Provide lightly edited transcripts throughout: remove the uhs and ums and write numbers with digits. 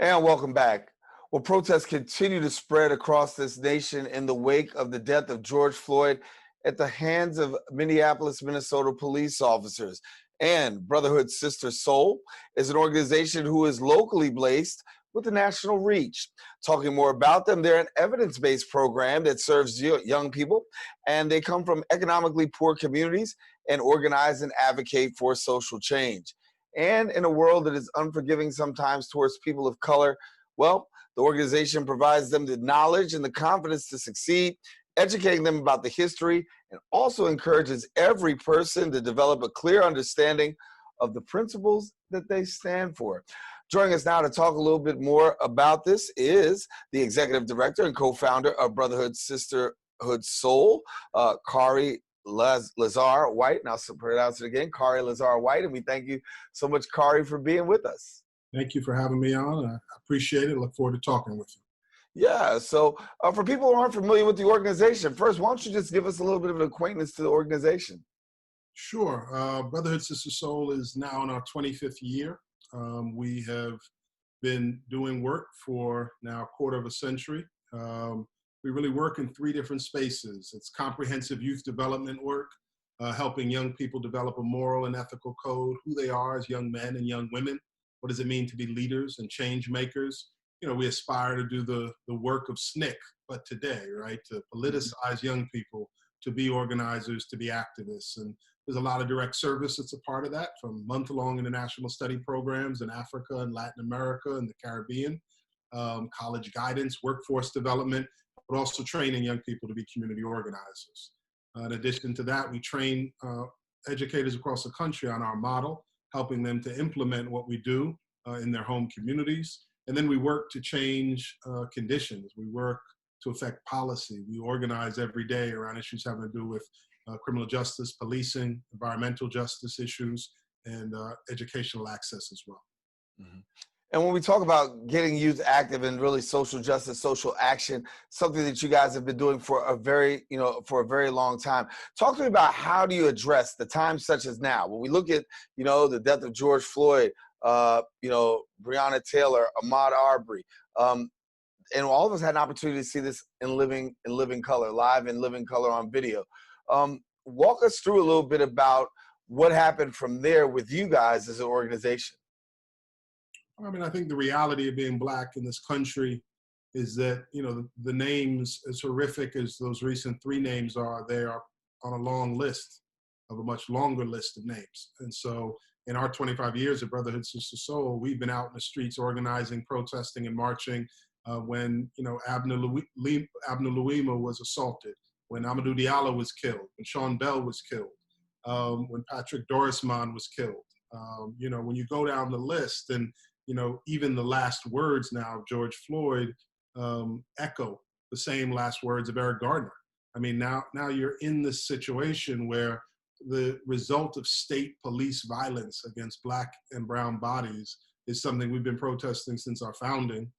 And welcome back. Well, protests continue to spread across this nation in the wake of the death of George Floyd at the hands of Minneapolis, Minnesota police officers. And Brotherhood Sister Soul is an organization who is locally based with a national reach. Talking more about them, they're an evidence-based program that serves young people, and they come from economically poor communities and organize and advocate for social change. And in a world that is unforgiving sometimes towards people of color, well, the organization provides them the knowledge and the confidence to succeed, educating them about the history, and also encourages every person to develop a clear understanding of the principles that they stand for. Joining us now to talk a little bit more about this is the executive director and co-founder of Brotherhood Sisterhood Soul, Khary Lazarre-White, and I'll pronounce it again, Khary Lazarre-White, and we thank you so much, Khary, for being with us. Thank you for having me on. I appreciate it. Look forward to talking with you. Yeah, so for people who aren't familiar with the organization, first, why don't you just give us a little bit of an acquaintance to the organization? Sure. Brotherhood Sister Soul is now in our 25th year. We have been doing work for now a quarter of a century. We really work in three different spaces. It's comprehensive youth development work, helping young people develop a moral and ethical code, who they are as young men and young women. What does it mean to be leaders and change makers? You know, we aspire to do the work of SNCC, but today, right? To politicize young people, to be organizers, to be activists. And there's a lot of direct service that's a part of that, from month-long international study programs in Africa and Latin America and the Caribbean, college guidance, workforce development, but also training young people to be community organizers. In addition to that, we train educators across the country on our model, helping them to implement what we do in their home communities. And then we work to change conditions. We work to affect policy. We organize every day around issues having to do with criminal justice, policing, environmental justice issues, and educational access as well. Mm-hmm. And when we talk about getting youth active and really social justice, social action, something that you guys have been doing for a very long time. Talk to me about how do you address the times such as now? When we look at, the death of George Floyd, Breonna Taylor, Ahmaud Arbery, and all of us had an opportunity to see this in living color, live in living color on video. Walk us through a little bit about what happened from there with you guys as an organization. I mean, I think the reality of being Black in this country is that, the names, as horrific as those recent three names are, they are on a long list of a much longer list of names. And so in our 25 years of Brotherhood Sister Soul, we've been out in the streets organizing, protesting, and marching when, Abner Louima was assaulted, when Amadou Diallo was killed, when Sean Bell was killed, when Patrick Dorismond was killed. When you go down the list, and even the last words now of George Floyd echo the same last words of Eric Gardner. I mean, now you're in this situation where the result of state police violence against Black and brown bodies is something we've been protesting since our founding.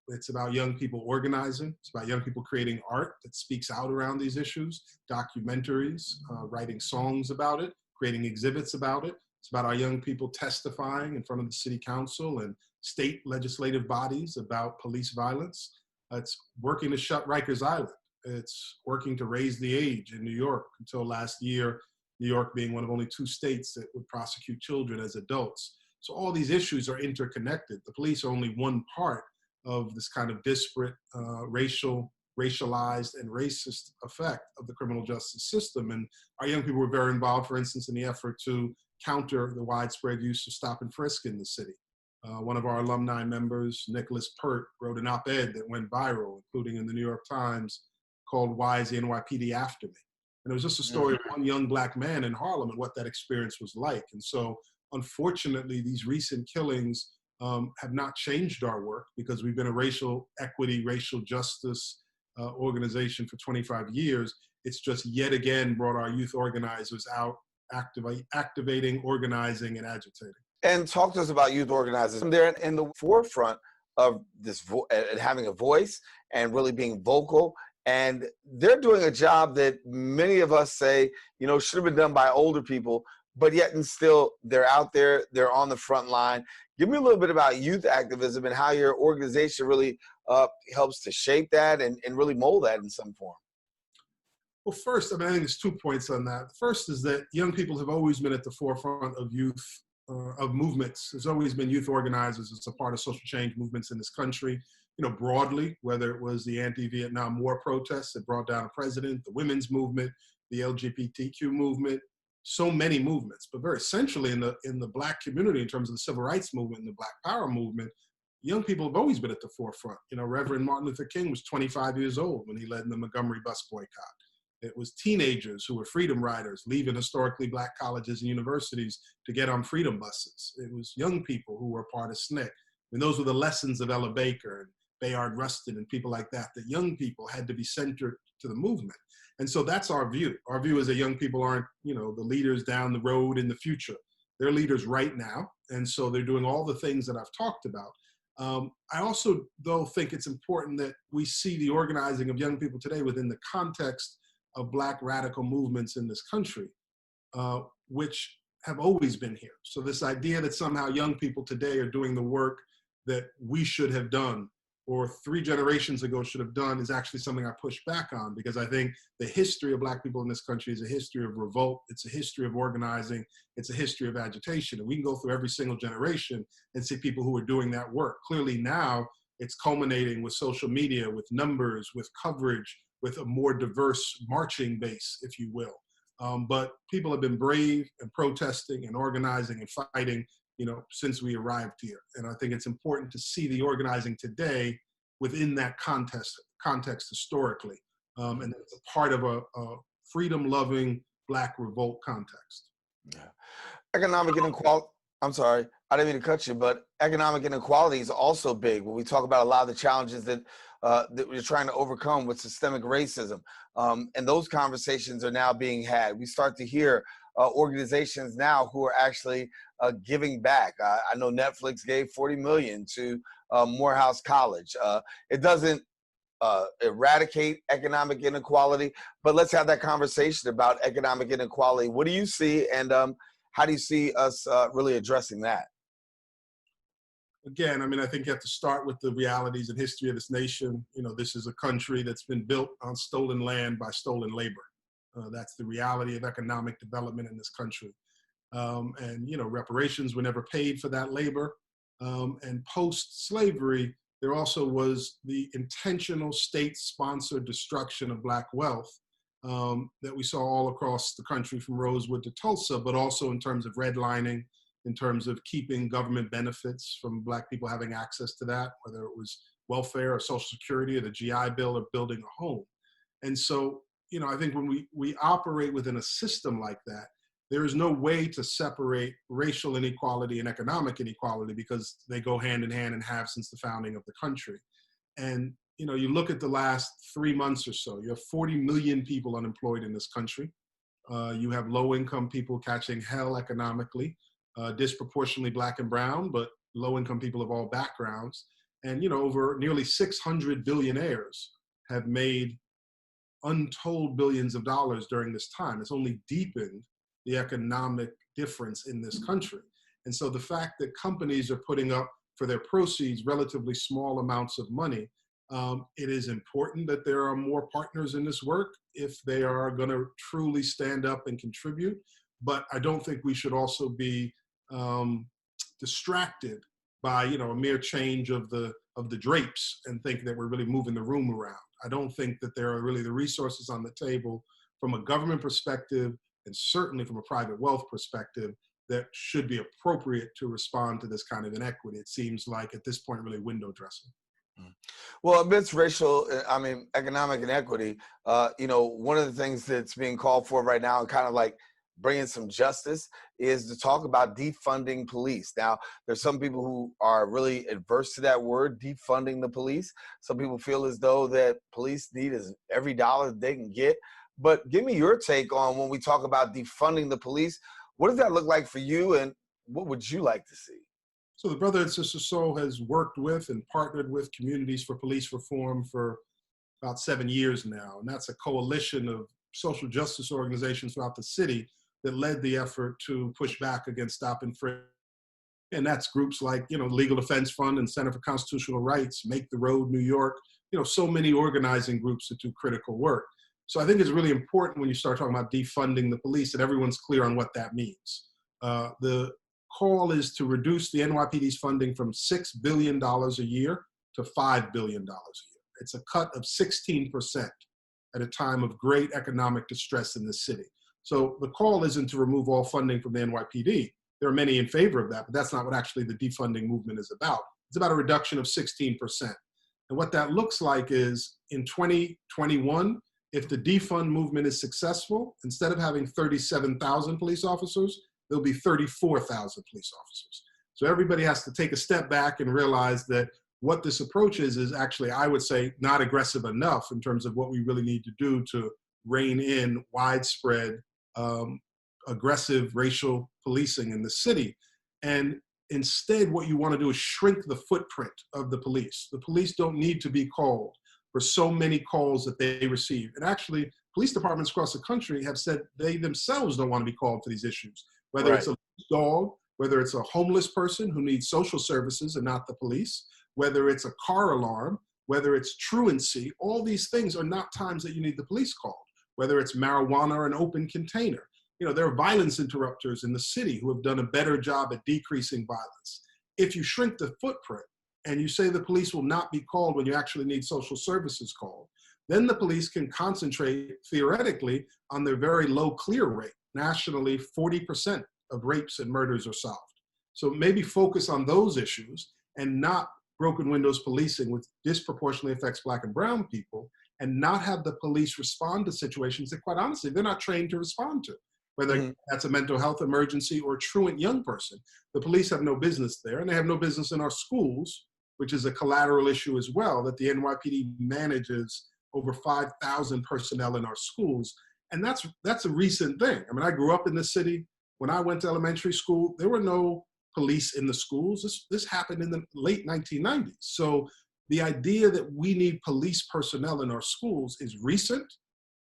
It's about young people organizing. It's about young people creating art that speaks out around these issues, documentaries, writing songs about it, creating exhibits about it. It's about our young people testifying in front of the city council and state legislative bodies about police violence. It's working to shut Rikers Island. It's working to raise the age in New York. Until last year, New York being one of only 2 states that would prosecute children as adults. So all these issues are interconnected. The police are only one part of this kind of disparate, racialized, and racist effect of the criminal justice system. And our young people were very involved, for instance, in the effort to counter the widespread use of stop and frisk in the city. One of our alumni members, Nicholas Pert, wrote an op-ed that went viral, including in the New York Times, called "Why is the NYPD After Me?" And it was just a story of one young Black man in Harlem and what that experience was like. And so, unfortunately, these recent killings have not changed our work, because we've been a racial equity, racial justice organization for 25 years. It's just yet again brought our youth organizers out, activating, organizing, and agitating. And talk to us about youth organizers. They're in the forefront of this, having a voice and really being vocal. And they're doing a job that many of us say, should have been done by older people. but yet and still they're out there, they're on the front line. Give me a little bit about youth activism and how your organization really helps to shape that and really mold that in some form. Well, first, I mean, I think there's 2 points on that. The first is that young people have always been at the forefront of youth, of movements. There's always been youth organizers as a part of social change movements in this country, broadly, whether it was the anti-Vietnam War protests that brought down a president, the women's movement, the LGBTQ movement, so many movements. But very essentially in the Black community, in terms of the civil rights movement and the Black Power movement, young people have always been at the forefront. Reverend Martin Luther King was 25 years old when he led the Montgomery bus boycott. It was teenagers who were freedom riders leaving historically Black colleges and universities to get on freedom buses. It was young people who were part of SNCC. And those were the lessons of Ella Baker and Bayard Rustin and people like that young people had to be centered to the movement. And so that's our view. Our view is that young people aren't, the leaders down the road in the future. They're leaders right now. And so they're doing all the things that I've talked about. I also, though, think it's important that we see the organizing of young people today within the context of Black radical movements in this country, which have always been here. So this idea that somehow young people today are doing the work that we should have done or 3 generations ago should have done is actually something I push back on, because I think the history of Black people in this country is a history of revolt. It's a history of organizing. It's a history of agitation. And we can go through every single generation and see people who are doing that work. Clearly now it's culminating with social media, with numbers, with coverage, with a more diverse marching base, if you will. But people have been brave and protesting and organizing and fighting, since we arrived here. And I think it's important to see the organizing today within that context historically. And it's a part of a freedom-loving Black revolt context. Yeah. Economic inequality, I'm sorry, I didn't mean to cut you, but economic inequality is also big when we talk about a lot of the challenges that we're trying to overcome with systemic racism. And those conversations are now being had. We start to hear organizations now who are actually giving back. I know Netflix gave $40 million to Morehouse College. It doesn't eradicate economic inequality, but let's have that conversation about economic inequality. What do you see, and how do you see us really addressing that? Again, I mean, I think you have to start with the realities and history of this nation. This is a country that's been built on stolen land by stolen labor. That's the reality of economic development in this country. And reparations were never paid for that labor. And post-slavery, there also was the intentional state-sponsored destruction of Black wealth that we saw all across the country from Rosewood to Tulsa, but also in terms of redlining, in terms of keeping government benefits from Black people having access to that, whether it was welfare or Social Security or the GI Bill or building a home. And so, I think when we operate within a system like that, there is no way to separate racial inequality and economic inequality, because they go hand in hand and have since the founding of the country. And, you look at the last 3 months or so, you have 40 million people unemployed in this country. You have low-income people catching hell economically, disproportionately Black and brown, but low-income people of all backgrounds. And, over nearly 600 billionaires have made untold billions of dollars during this time. It's only deepened the economic difference in this country. And so the fact that companies are putting up for their proceeds relatively small amounts of money, it is important that there are more partners in this work if they are going to truly stand up and contribute. But I don't think we should also be distracted by a mere change of the drapes and think that we're really moving the room around. I don't think that there are really the resources on the table from a government perspective, and certainly from a private wealth perspective, that should be appropriate to respond to this kind of inequity. It seems like at this point really window dressing. Well, amidst economic inequity, one of the things that's being called for right now and kind of like bringing some justice is to talk about defunding police. Now, there's some people who are really adverse to that word, defunding the police. Some people feel as though that police need is every dollar they can get. But give me your take on when we talk about defunding the police. What does that look like for you, and what would you like to see? So the Brotherhood Sister Soul has worked with and partnered with Communities for Police Reform for about 7 years now. And that's a coalition of social justice organizations throughout the city that led the effort to push back against stop and frisk. And that's groups like, Legal Defense Fund and Center for Constitutional Rights, Make the Road New York, so many organizing groups that do critical work. So I think it's really important when you start talking about defunding the police that everyone's clear on what that means. The call is to reduce the NYPD's funding from $6 billion a year to $5 billion a year. It's a cut of 16% at a time of great economic distress in the city. So the call isn't to remove all funding from the NYPD. There are many in favor of that, but that's not what actually the defunding movement is about. It's about a reduction of 16%. And what that looks like is in 2021, if the defund movement is successful, instead of having 37,000 police officers, there'll be 34,000 police officers. So everybody has to take a step back and realize that what this approach is actually, I would say, not aggressive enough in terms of what we really need to do to rein in widespread aggressive racial policing in the city. And instead, what you want to do is shrink the footprint of the police. The police don't need to be called for so many calls that they receive. And actually, police departments across the country have said they themselves don't want to be called for these issues, whether it's a dog, whether it's a homeless person who needs social services and not the police, whether it's a car alarm, whether it's truancy. All these things are not times that you need the police called, whether it's marijuana or an open container. There are violence interrupters in the city who have done a better job at decreasing violence. If you shrink the footprint and you say the police will not be called when you actually need social services called, then the police can concentrate theoretically on their very low clear rate. Nationally, 40% of rapes and murders are solved. So maybe focus on those issues and not broken windows policing, which disproportionately affects Black and brown people, and not have the police respond to situations that, quite honestly, they're not trained to respond to. Whether that's a mental health emergency or a truant young person. The police have no business there, and they have no business in our schools, which is a collateral issue as well, that the NYPD manages over 5,000 personnel in our schools. And that's a recent thing. I mean, I grew up in the city. When I went to elementary school, there were no police in the schools. This happened in the late 1990s. So the idea that we need police personnel in our schools is recent,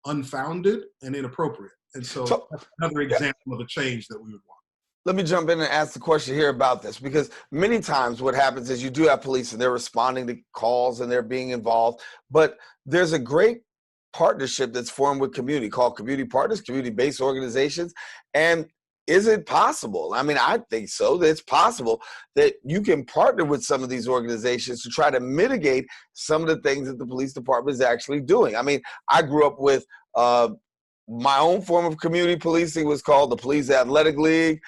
unfounded, and inappropriate. And so that's another example of a change that we would want. Let me jump in and ask the question here about this, because many times what happens is you do have police and they're responding to calls and they're being involved, but there's a great partnership that's formed with community called community partners, community-based organizations. And is it possible? I mean, I think so, that it's possible that you can partner with some of these organizations to try to mitigate some of the things that the police department is actually doing. I mean, I grew up with my own form of community policing was called the Police Athletic League.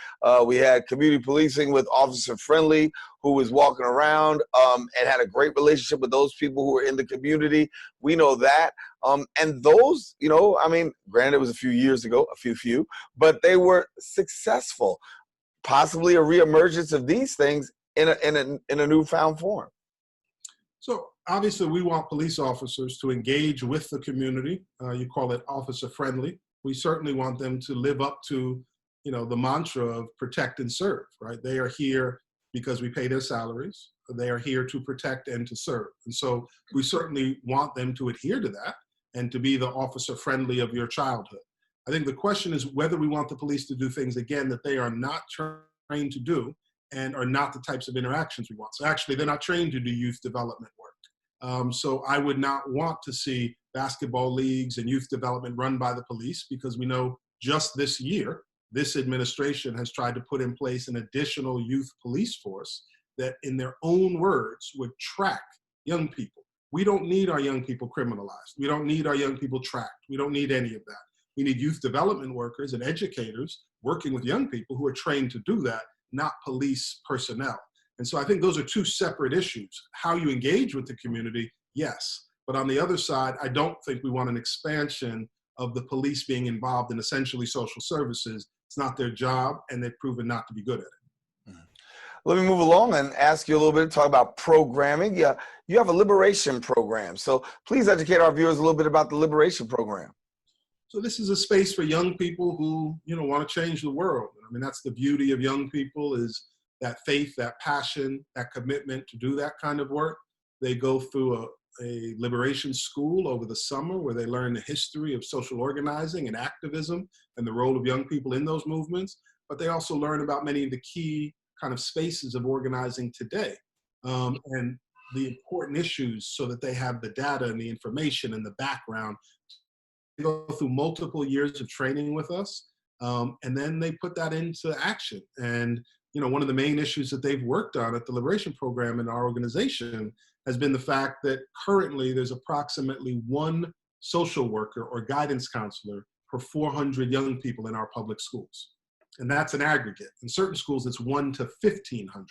We had community policing with Officer Friendly, who was walking around and had a great relationship with those people who were in the community. We know that. And those, I mean, granted, it was a few years ago, a few, but they were successful. Possibly a reemergence of these things in a newfound form. So obviously, we want police officers to engage with the community. You call it officer friendly. We certainly want them to live up to, the mantra of protect and serve, right? They are here because we pay their salaries. They are here to protect and to serve. And so we certainly want them to adhere to that and to be the officer friendly of your childhood. I think the question is whether we want the police to do things, again, that they are not trained to do and are not the types of interactions we want. So actually, they're not trained to do youth development work. So I would not want to see basketball leagues and youth development run by the police, because we know just this year, this administration has tried to put in place an additional youth police force that, in their own words, would track young people. We don't need our young people criminalized. We don't need our young people tracked. We don't need any of that. We need youth development workers and educators working with young people who are trained to do that, not police personnel. And so I think those are two separate issues. How you engage with the community, yes. But on the other side, I don't think we want an expansion of the police being involved in essentially social services. It's not their job, and they've proven not to be good at it. Let me move along and ask you a little bit, talk about programming. Yeah, you have a liberation program. So please educate our viewers a little bit about the liberation program. So this is a space for young people who, want to change the world. I mean, that's the beauty of young people, is that faith, that passion, that commitment to do that kind of work. They go through a liberation school over the summer where they learn the history of social organizing and activism and the role of young people in those movements. But they also learn about many of the key kind of spaces of organizing today, and the important issues, so that they have the data and the information and the background. They go through multiple years of training with us, and then they put that into action. And one of the main issues that they've worked on at the Liberation Program in our organization has been the fact that currently there's approximately one social worker or guidance counselor per 400 young people in our public schools. And that's an aggregate. In certain schools, it's 1 to 1,500.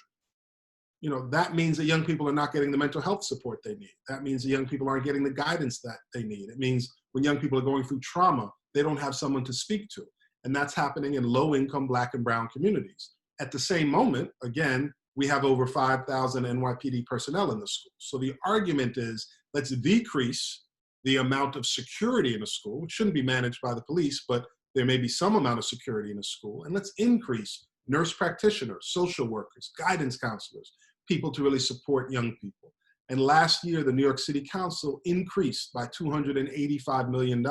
That means that young people are not getting the mental health support they need. That means that young people aren't getting the guidance that they need. It means when young people are going through trauma, they don't have someone to speak to. And that's happening in low-income Black and brown communities. At the same moment, again, we have over 5,000 NYPD personnel in the school. So the argument is, let's decrease the amount of security in a school, which shouldn't be managed by the police, but there may be some amount of security in a school, and let's increase nurse practitioners, social workers, guidance counselors, people to really support young people. And last year, the New York City Council increased by $285 million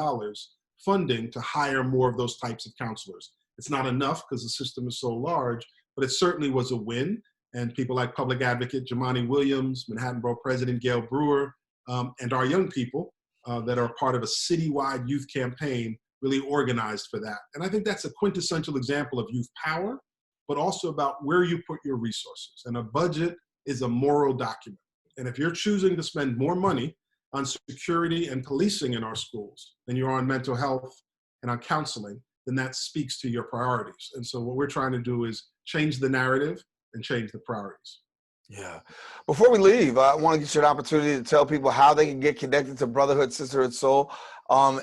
funding to hire more of those types of counselors. It's not enough because the system is so large, but it certainly was a win. And people like Public Advocate Jumaane Williams, Manhattan Borough President Gail Brewer, and our young people that are part of a citywide youth campaign really organized for that. And I think that's a quintessential example of youth power, but also about where you put your resources. And a budget is a moral document. And if you're choosing to spend more money on security and policing in our schools than you are on mental health and on counseling, then that speaks to your priorities. And so what we're trying to do is change the narrative and change the priorities. Yeah. Before we leave, I want to get you an opportunity to tell people how they can get connected to Brotherhood, Sisterhood, Soul.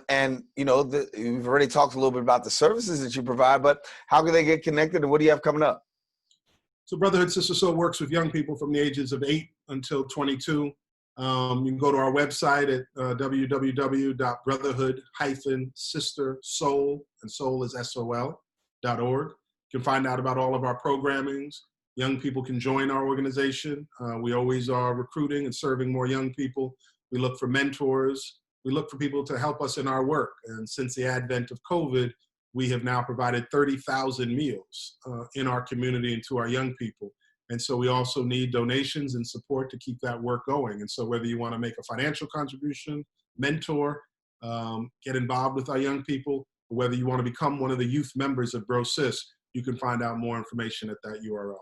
And, you've already talked a little bit about the services that you provide, but how can they get connected and what do you have coming up? So Brotherhood, Sisterhood, Soul works with young people from the ages of 8 until 22. You can go to our website at www.brotherhood-sistersoul, and soul is SOL.org. You can find out about all of our programmings. Young people can join our organization. We always are recruiting and serving more young people. We look for mentors. We look for people to help us in our work. And since the advent of COVID, we have now provided 30,000 meals in our community and to our young people. And so we also need donations and support to keep that work going. And so whether you want to make a financial contribution, mentor, get involved with our young people, or whether you want to become one of the youth members of BroSis, you can find out more information at that URL.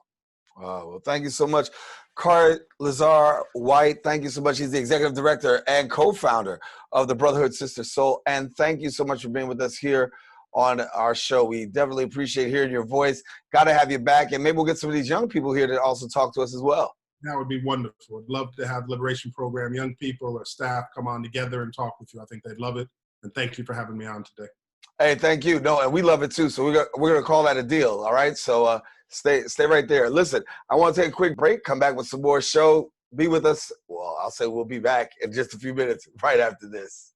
Wow. Well, thank you so much, Khary Lazarre-White. Thank you so much. He's the executive director and co-founder of the Brotherhood, Sister Soul. And thank you so much for being with us here on our show. We definitely appreciate hearing your voice. Got to have you back. And maybe we'll get some of these young people here to also talk to us as well. That would be wonderful. I'd love to have Liberation Program young people or staff come on together and talk with you. I think they'd love it. And thank you for having me on today. Hey, thank you. No, and we love it too. So we're going to call that a deal. All right. So stay right there. Listen, I want to take a quick break, come back with some more show. Be with us. Well, I'll say we'll be back in just a few minutes right after this.